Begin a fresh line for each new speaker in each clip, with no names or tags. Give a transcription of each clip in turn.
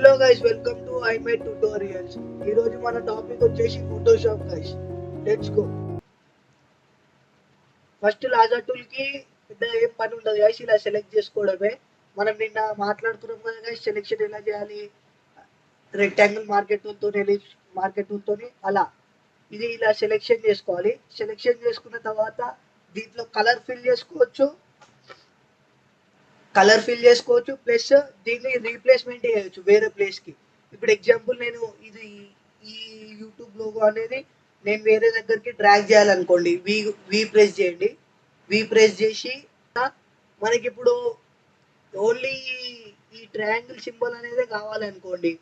Hello guys, welcome to ఐమేడ్ tutorials. ఈ రోజు మన టాపిక్ వచ్చేసి Photoshop guys. Let's go. First lasso tool కి పెద్ద ఏం పని ఉండదు గైస్, ఇలా సెలెక్ట్ చేసుకోవడమే. మనం నిన్న మాట్లాడుకున్నాం కదా గైస్, సెలెక్షన్ ఎలా చేయాలి, రెక్టాంగిల్ మార్కెట్ టూల్ తోని, ఎలిప్స్ మార్కెట్ టూల్ తోని. అలా ఇది ఇలా సెలెక్షన్ చేసుకోవాలి. సెలెక్షన్ చేసుకున్న తర్వాత దీంట్లో కలర్ ఫిల్ చేసుకోవచ్చు, ప్లస్ దీన్ని రీప్లేస్మెంట్ చేయొచ్చు వేరే ప్లేస్ కి. ఇప్పుడు ఎగ్జాంపుల్ నేను ఇది ఈ యూట్యూబ్ లోగో అనేది నేను వేరే దగ్గరికి డ్రాగ్ చేయాలనుకోండి, వి ప్రెస్ చేయండి. వి ప్రెస్ చేసి మనకి ఇప్పుడు ఓన్లీ ఈ ట్రయాంగిల్ సింబల్ అనేది కావాలనుకోండి,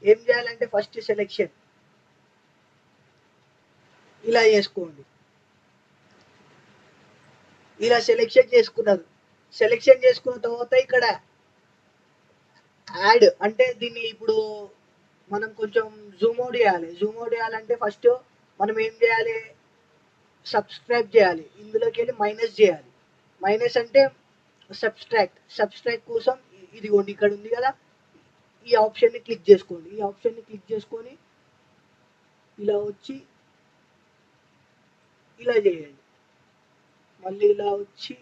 ఏం చేయాలంటే ఫస్ట్ సెలెక్షన్ ఇలా చేసుకోండి. ఇలా సెలెక్షన్ చేసుకున్నారు. సెలెక్షన్ చేసుకున్న తర్వాత ఇక్కడ యాడ్ అంటే దీన్ని ఇప్పుడు మనం కొంచెం జూమ్ అవుట్ చేయాలి. జూమ్ అవుట్ చేయాలంటే ఫస్ట్ మనం ఏం చేయాలి, సబ్స్క్రైబ్ చేయాలి. ఇందులోకి వెళ్ళి మైనస్ చేయాలి. మైనస్ అంటే సబ్స్ట్రాక్ట్ కోసం ఇదిగోండి ఇక్కడ ఉంది కదా, ఈ ఆప్షన్ని క్లిక్ చేసుకోండి. ఈ ఆప్షన్ని క్లిక్ చేసుకొని ఇలా వచ్చి ఇలా చేయండి. మళ్ళీ ఇలా వచ్చి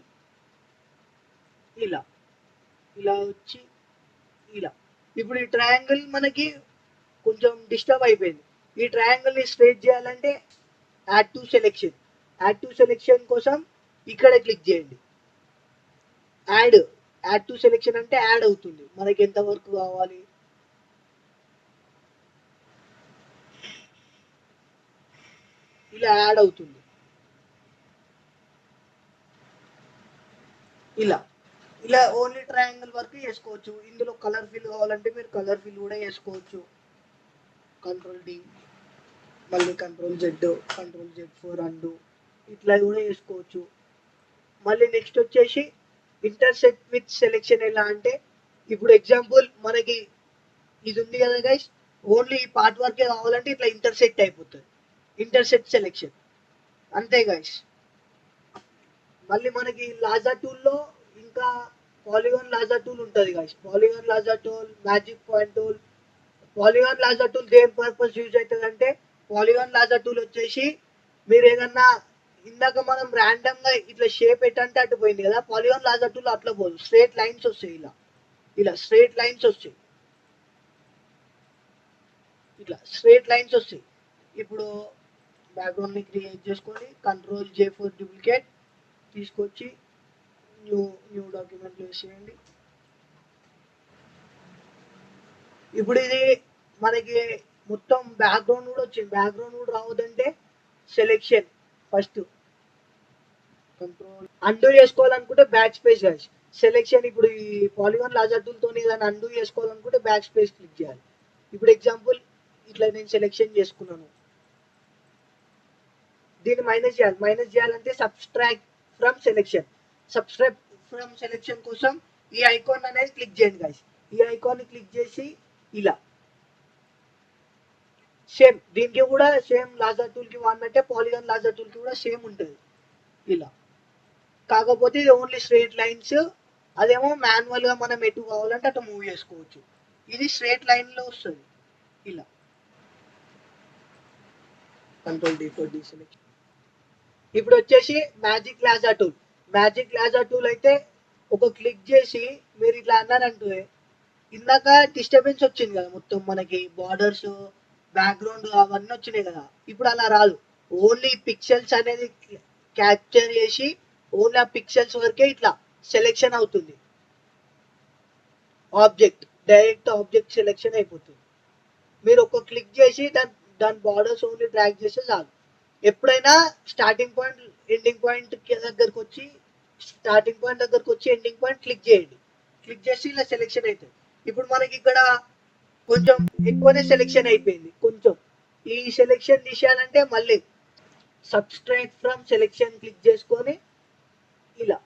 ఇలా ఇలా వచ్చి ఇలా. ఇప్పుడు ఈ ట్రయాంగిల్ మనకి కొంచెం డిస్టర్బ్ అయిపోయింది. ఈ ట్రయాంగిల్ ని స్ట్రైట్ చేయాలంటే యాడ్ టు సెలెక్షన్ కోసం ఇక్కడ క్లిక్ చేయండి. యాడ్ యాడ్ టు సెలెక్షన్ అంటే యాడ్ అవుతుంది, మనకి ఎంత వరకు కావాలి. ఇలా యాడ్ అవుతుంది. ఇలా ఇలా ఓన్లీ ట్రయాంగిల్ వరకు చేసుకోవచ్చు. ఇందులో కలర్ ఫిల్ కావాలంటే మీరు కలర్ ఫిల్ కూడా చేసుకోవచ్చు. కంట్రోల్ డి, మళ్ళీ కంట్రోల్ Z4 అండు, ఇట్లా కూడా చేసుకోవచ్చు. మళ్ళీ నెక్స్ట్ వచ్చేసి ఇంటర్సెక్ట్ విత్ సెలెక్షన్. ఎలా అంటే ఇప్పుడు ఎగ్జాంపుల్ మనకి ఇది ఉంది కదా గైస్, ఓన్లీ ఈ పార్ట్ వరకే కావాలంటే ఇట్లా ఇంటర్సెక్ట్ అయిపోతుంది. ఇంటర్సెక్ట్ సెలెక్షన్ అంతే గైస్. మళ్ళీ మనకి లాజా టూల్లో ఇంకా పాలిగాన్ లాజా టూల్ ఉంటుంది guys. Polygon lasso tool, magic point tool. Polygon lasso tool దేని పర్పస్ యూజ్ అవుతుంది అంటే, పాలిగాన్ లాజా టూల్ వచ్చేసి మీరు ఏదన్నా ఇందాక మనం ర్యాండమ్ గా ఇట్లా షేప్ ఎట్టంటే అటు పోయింది కదా, పాలిగాన్ లాజా టూల్ అట్లా పోదు, స్ట్రేట్ లైన్స్ వస్తాయి. ఇలా ఇలా స్ట్రేట్ లైన్స్ వస్తాయి. ఇట్లా స్ట్రేట్ లైన్స్ వస్తాయి. ఇప్పుడు బ్యాక్గ్రౌండ్ ని క్రియేట్ చేసుకొని Ctrl+J4 డూప్లికేట్ తీసుకొచ్చి న్యూ న్యూ డాక్యుమెంట్ వేసేయండి. ఇప్పుడు ఇది మనకి మొత్తం బ్యాక్గ్రౌండ్ కూడా వచ్చింది. బ్యాక్గ్రౌండ్ కూడా రావద్దంటే సెలెక్షన్ ఫస్ట్ కంట్రోల్, అండూ చేసుకోవాలనుకుంటే బ్యాక్ స్పేస్ గైస్. సెలెక్షన్ ఇప్పుడు ఈ పాలిగాన్ లాజర్ టూల్ తోని దాన్ని అండూ చేసుకోవాలనుకుంటే బ్యాక్ స్పేస్ క్లిక్ చేయాలి. ఇప్పుడు ఎగ్జాంపుల్ ఇట్లా నేను సెలెక్షన్ చేసుకున్నాను, దీన్ని మైనస్ చేయాలంటే సబ్స్ట్రాక్ట్ ఫ్రమ్ సెలెక్షన్ కోసం ఈ ఐకాన్ అనేది క్లిక్ చేయండి గైస్. ఈ ఐకాన్ ని క్లిక్ చేసి ఇలా సేమ్ దీనికి కూడా సేమ్ లాజర్ టూల్ కి వాడినట్టే పాలిగాన్ లాజర్ టూల్ కి కూడా సేమ్ ఉంటుంది. ఇలా కాకపోతే ఇది ఓన్లీ స్ట్రేట్ లైన్స్, అదేమో మాన్యువల్ గా మనం ఎటు కావాలంటే అటు మూవ్ చేసుకోవచ్చు. ఇది స్ట్రేట్ లైన్ లో వస్తుంది. ఇలా Ctrl+D సెలెక్షన్. ఇప్పుడు వచ్చేసి మ్యాజిక్ లాజా టూల్ అయితే ఒక క్లిక్ చేసి మీరు ఇట్లా అన్నారంటే, ఇందాక డిస్టర్బెన్స్ వచ్చింది కదా, మొత్తం మనకి బార్డర్స్ బ్యాక్గ్రౌండ్ అవన్నీ వచ్చినాయి కదా, ఇప్పుడు అలా రాదు. ఓన్లీ పిక్సెల్స్ అనేది క్యాప్చర్ చేసి ఓన్లీ ఆ పిక్సెల్స్ వరకే ఇట్లా సెలెక్షన్ అవుతుంది. డైరెక్ట్ ఆబ్జెక్ట్ సెలెక్షన్ అయిపోతుంది. మీరు ఒక క్లిక్ చేసి దాని బార్డర్స్ ఓన్లీ డ్రాగ్ చేస్తే చాలు. ఎప్పుడైనా స్టార్టింగ్ పాయింట్ ఎండింగ్ పాయింట్ దగ్గరకు వచ్చి ఎండింగ్ పాయింట్ క్లిక్ చేయండి. క్లిక్ చేసి ఇలా సెలెక్షన్ అవుతుంది. ఇప్పుడు మనకి ఇక్కడ కొంచెం ఎక్కువనే సెలెక్షన్ అయిపోయింది. కొంచెం ఈ సెలెక్షన్ తీసేయాలంటే మళ్ళీ సబ్స్ట్రాక్ట్ ఫ్రమ్ సెలెక్షన్ క్లిక్ చేసుకొని ఇలా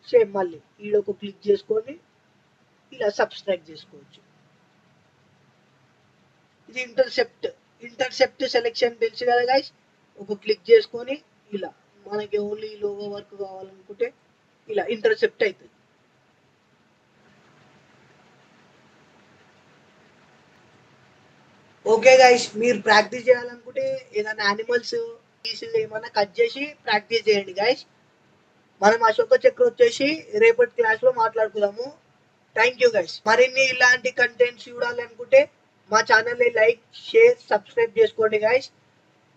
సేమ్ మళ్ళీ ఈడొక క్లిక్ చేసుకొని ఇలా సబ్స్ట్రాక్ట్ చేసుకోవచ్చు. ఇది ఇంటర్సెప్ట్ సెలెక్షన్ తెలుసు కదా గైస్. ఒక క్లిక్ చేసుకొని ఇలా మనకి ఓన్లీ లోగో వర్క్ కావాలనుకుంటే ఇలా ఇంటర్సెప్ట్ అవుతుంది. ఓకే గైస్, మీరు ప్రాక్టీస్ చేయాలనుకుంటే ఏదైనా యానిమల్స్ ఏమైనా కట్ చేసి ప్రాక్టీస్ చేయండి గైస్. మనం అశోక చక్ర వచ్చేసి రేపటి క్లాస్ లో మాట్లాడుకుందాము. Thank you guys. మరిన్ని ఇలాంటి కంటెంట్స్ చూడాలనుకుంటే మా ఛానల్ ని లైక్, షేర్, సబ్స్క్రైబ్ చేసుకోండి గైస్.